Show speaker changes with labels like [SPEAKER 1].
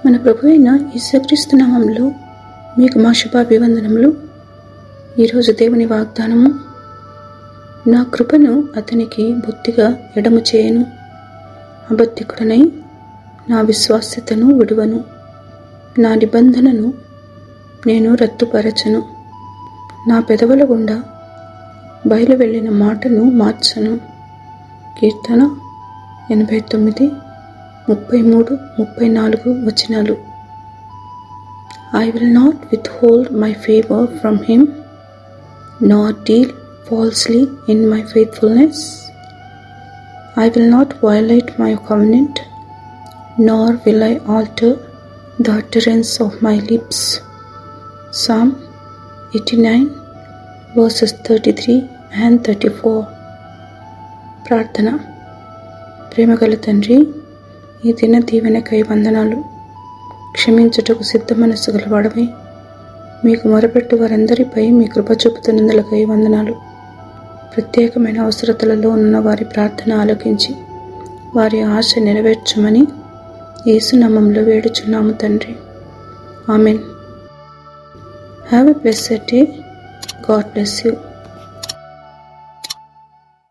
[SPEAKER 1] మన ప్రభు అయిన యేసుక్రీస్తు నామములో మీకు మా శుభాభివందనములు. ఈరోజు దేవుని వాగ్దానము, నా కృపను అతనికి బొత్తిగా ఎడము చేయను, అబద్ధికుడనై నా విశ్వాస్యతను విడువను, నా నిబంధనను నేను రద్దుపరచను, నా పెదవుల గుండా బయలు వెళ్ళిన మాటను మార్చను. కీర్తన 89, 33, 34 వచనాలు. I will not withhold my favor from him, nor deal falsely in my faithfulness. I will not violate my covenant, nor will I alter the utterance of my lips. Psalm 89, verses 33 and 34. ప్రార్థన. ప్రేమగల తండ్రి, ఈ దిన దీవెనకై వందనాలు. క్షమించుటకు సిద్ధ మనస్సు గలవాడవై మీకు మొరపెట్టు వారందరిపై మీ కృప చూపుతున్నందులకై వందనాలు. ప్రత్యేకమైన అవసరతలలో ఉన్న వారి ప్రార్థన ఆలకించి వారి ఆశ నెరవేర్చమని యేసు నామములో వేడుచున్నాము తండ్రి. Amen. Have a blessed day. God bless you.